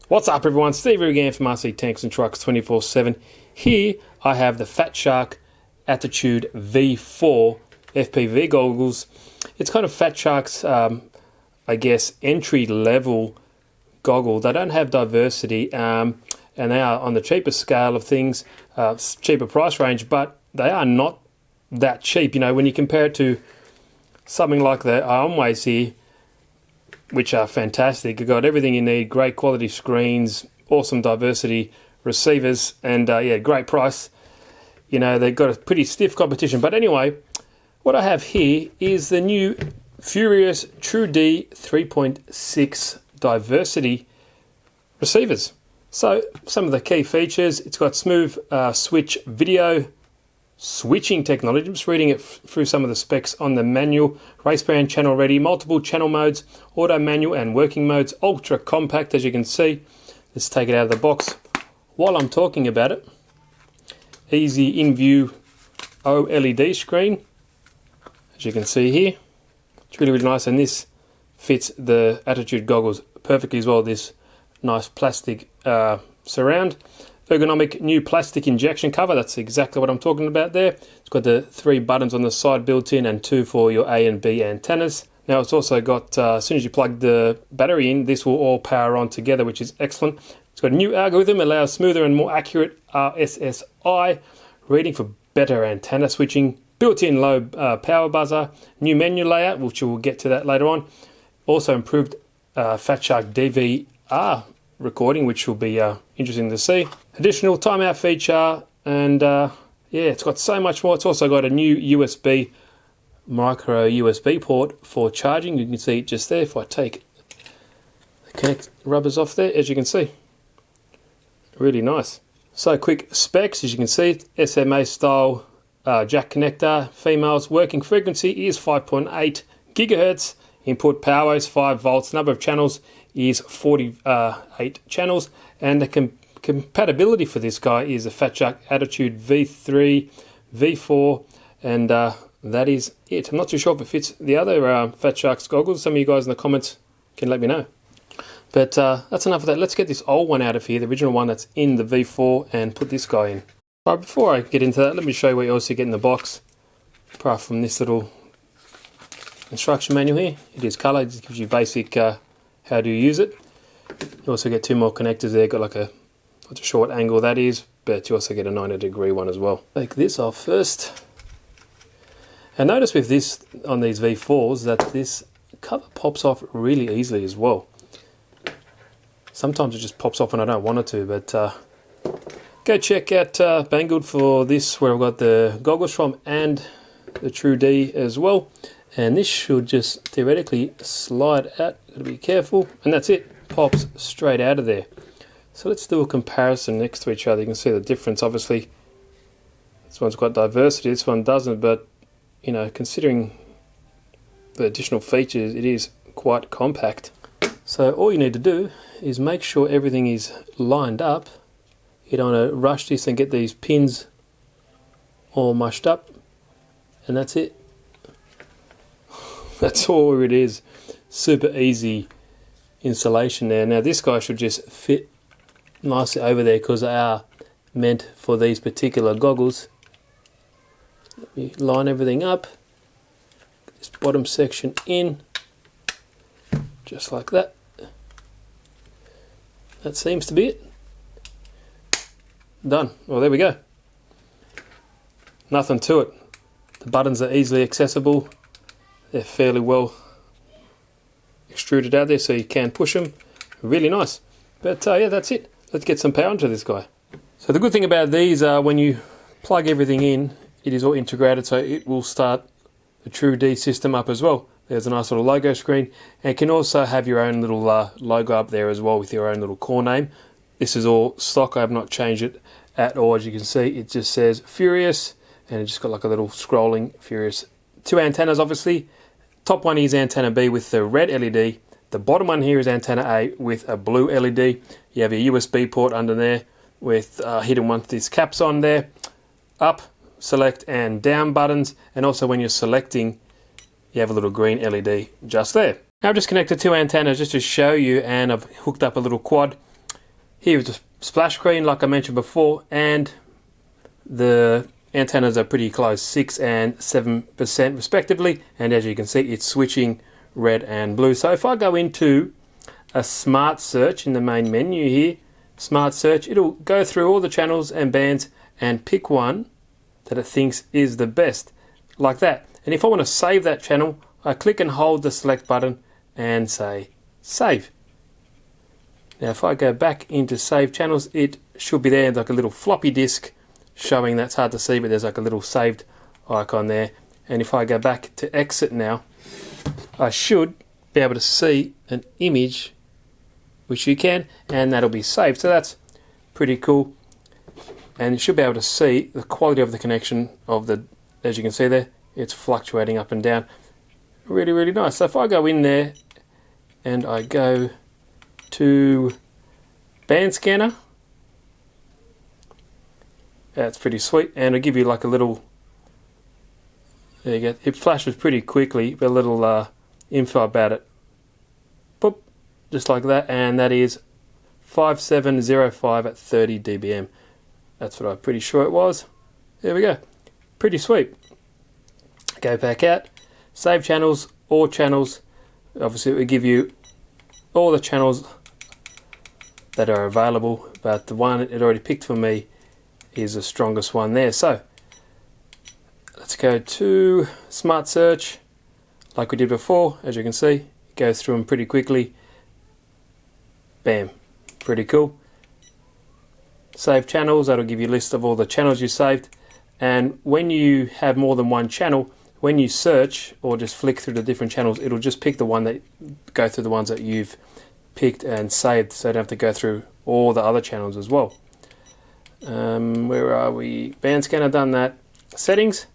What's up everyone, Steve here again from RC Tanks and Trucks 24/7. Here I have the FatShark Attitude V4 FPV goggles. It's kind of FatShark's, I guess, entry level goggle. They don't have diversity and they are on the cheaper scale of things, cheaper price range, but they are not that cheap. You know, when you compare it to something like the Armways here, which are fantastic. You've got everything you need, great quality screens, awesome diversity receivers, and yeah, great price. You know, they've got a pretty stiff competition. But anyway, what I have here is the new Furious True-D V3.6 diversity receivers. So some of the key features: it's got smooth switch video switching technology. I'm just reading it through some of the specs on the manual. Race band channel ready, multiple channel modes, auto, manual and working modes, ultra compact as you can see. Let's take it out of the box. While I'm talking about it, easy in view OLED screen as you can see here. It's really nice, and this fits the Attitude goggles perfectly as well. This nice plastic surround. Ergonomic new plastic injection cover, that's exactly what I'm talking about there. It's got the 3 buttons on the side built in and 2 for your A and B antennas. Now it's also got, as soon as you plug the battery in, this will all power on together, which is excellent. It's got a new algorithm, allows smoother and more accurate RSSI reading for better antenna switching, built-in low power buzzer, new menu layout, which we'll get to that later on. Also improved FatShark DVR recording, which will be interesting to see. Additional timeout feature, and yeah, it's got so much more. It's also got a new USB, micro USB port for charging. You can see it just there. If I take the connect rubbers off there, as you can see, really nice. So quick specs, as you can see, SMA style jack connector. Females working frequency is 5.8 gigahertz. Input power is 5 volts. Number of channels is 48 channels, and the compatibility for this guy is a FatShark Attitude V3, V4, and that is it. I'm not too sure if it fits the other FatShark's goggles. Some of you guys in the comments can let me know. But that's enough of that. Let's get this old one out of here, the original one that's in the V4, and put this guy in. All right, before I get into that, let me show you what you also get in the box, apart from this little instruction manual here. It is colour, it just gives you basic how do you use it. You also get 2 more connectors there, got like a short angle that is, but you also get a 90-degree one as well. Take this off first. And notice with this, on these V4s, that this cover pops off really easily as well. Sometimes it just pops off when I don't want it to, but go check out Banggood for this, where I've got the goggles from, and the True-D as well. And this should just theoretically slide out. Gotta be careful, and that's it. Pops straight out of there. So let's do a comparison next to each other. You can see the difference. Obviously, this one's got diversity, this one doesn't. But you know, considering the additional features, it is quite compact. So all you need to do is make sure everything is lined up. You don't want to rush this and get these pins all mushed up, and that's it. That's all it is. Super easy installation there. Now this guy should just fit nicely over there because they are meant for these particular goggles. Let me line everything up. This bottom section in, just like that. That seems to be it. Done. Well, there we go. Nothing to it. The buttons are easily accessible. They're fairly well extruded out there, so you can push them. Really nice. But yeah, that's it. Let's get some power into this guy. So the good thing about these are when you plug everything in, it is all integrated, so it will start the True-D system up as well. There's a nice little logo screen, and it can also have your own little logo up there as well with your own little core name. This is all stock. I have not changed it at all. As you can see, it just says Furious, and it just got like a little scrolling Furious. 2 antennas, obviously. Top one is antenna B with the red LED. The bottom one here is antenna A with a blue LED. You have a USB port under there with hidden one. These caps on there. Up, select, and down buttons. And also when you're selecting, you have a little green LED just there. Now I've just connected 2 antennas just to show you, and I've hooked up a little quad. Here is the splash screen like I mentioned before, and the antennas are pretty close, 6 and 7% respectively, and as you can see it's switching red and blue. So if I go into a smart search in the main menu here, smart search, it'll go through all the channels and bands and pick one that it thinks is the best, like that. And if I want to save that channel, I click and hold the select button and say save. Now if I go back into save channels, it should be there like a little floppy disk showing. That's hard to see, but there's like a little saved icon there. And if I go back to exit now, I should be able to see an image, which you can, and that'll be saved. So that's pretty cool. And you should be able to see the quality of the connection of the, as you can see there, it's fluctuating up and down. Really, really nice. So if I go in there and I go to band scanner, that's pretty sweet, and it'll give you like a little, there you go, it flashes pretty quickly, a little info about it. Boop, just like that, and that is 5705 at 30 dBm. That's what I'm pretty sure it was. There we go. Pretty sweet. Go back out, save channels, all channels. Obviously it will give you all the channels that are available, but the one it already picked for me is the strongest one there. So let's go to smart search like we did before. As you can see, it goes through them pretty quickly. Bam, pretty cool. Save channels, that'll give you a list of all the channels you saved. And when you have more than one channel, when you search or just flick through the different channels, it'll just pick the one that, go through the ones that you've picked and saved, so you don't have to go through all the other channels as well. Where are we? Band scanner, done that. Settings,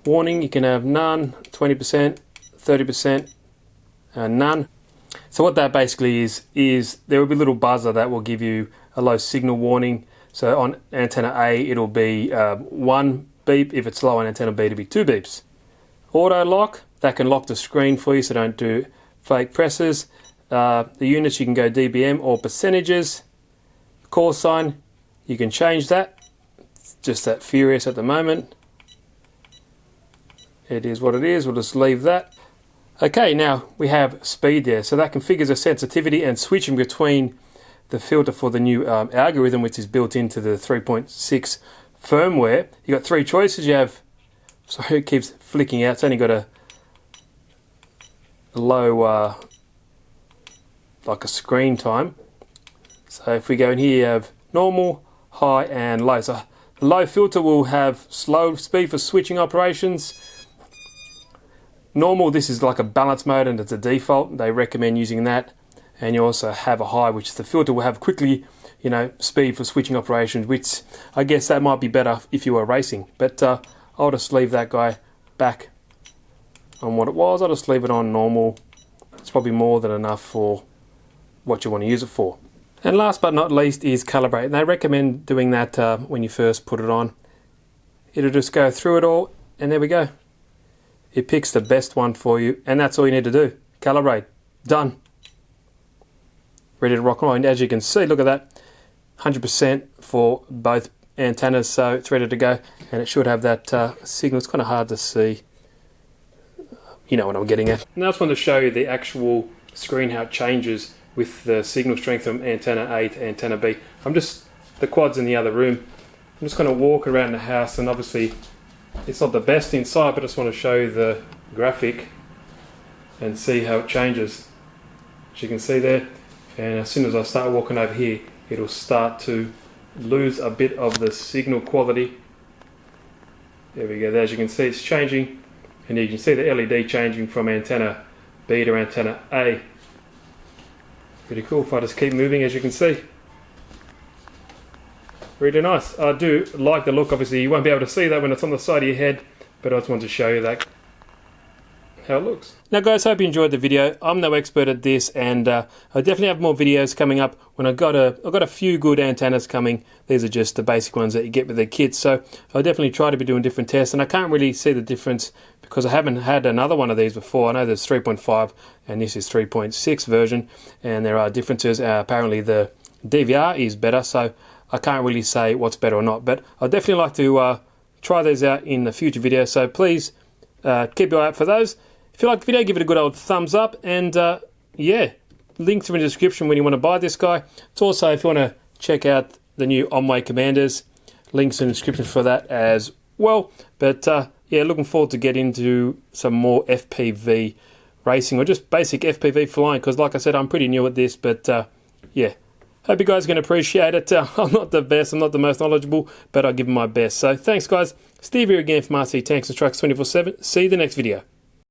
warning, you can have none, 20%, 30%, none. So what that basically is there will be a little buzzer that will give you a low signal warning. So on antenna A it'll be 1 beep, if it's low on antenna B it'll be 2 beeps. Auto lock, that can lock the screen for you, so don't do fake presses. The units, you can go dBm or percentages. Call sign, you can change that. It's just that Furious at the moment. It is what it is, we'll just leave that. Okay, now we have speed there, so that configures the sensitivity and switching between the filter for the new algorithm, which is built into the 3.6 firmware. You got 3 choices. You have, sorry, it keeps flicking out. It's only got a low, like a screen time. So if we go in here, you have normal, high, and low. So the low filter will have slow speed for switching operations. Normal, this is like a balance mode and it's a default. They recommend using that. And you also have a high, which the filter will have quickly, you know, speed for switching operations, which I guess that might be better if you were racing. But I'll just leave that guy back on what it was. I'll just leave it on normal. It's probably more than enough for what you want to use it for. And last but not least is Calibrate. And they recommend doing that when you first put it on. It'll just go through it all, and there we go. It picks the best one for you, and that's all you need to do. Calibrate. Done. Ready to rock and roll. And as you can see, look at that, 100% for both antennas, so it's ready to go, and it should have that signal. It's kind of hard to see. You know what I'm getting at. Now I just want to show you the actual screen, how it changes with the signal strength from antenna A to antenna B. The quad's in the other room. I'm just going to walk around the house, and obviously it's not the best inside, but I just want to show you the graphic and see how it changes. As you can see there, and as soon as I start walking over here, it'll start to lose a bit of the signal quality. There we go. As you can see, it's changing, and you can see the LED changing from antenna B to antenna A. Pretty cool. If I just keep moving, as you can see. Really nice. I do like the look. Obviously you won't be able to see that when it's on the side of your head, but I just want to show you that, how it looks. Now guys, hope you enjoyed the video. I'm no expert at this, and I definitely have more videos coming up when I've got a few good antennas coming. These are just the basic ones that you get with the kits, so I'll definitely try to be doing different tests, and I can't really see the difference because I haven't had another one of these before. I know there's 3.5 and this is 3.6 version, and there are differences. Apparently the DVR is better, so I can't really say what's better or not, but I'd definitely like to try those out in the future videos, so please keep your eye out for those. If you like the video, give it a good old thumbs up, and yeah, links are in the description when you want to buy this guy. It's also, if you want to check out the new On-Way Commanders, links in the description for that as well. But yeah, looking forward to get into some more FPV racing, or just basic FPV flying, because like I said, I'm pretty new at this, but yeah, hope you guys can appreciate it. I'm not the best, I'm not the most knowledgeable, but I'll give it my best. So thanks guys, Steve here again from RC Tanks and Trucks 24/7. See you in the next video.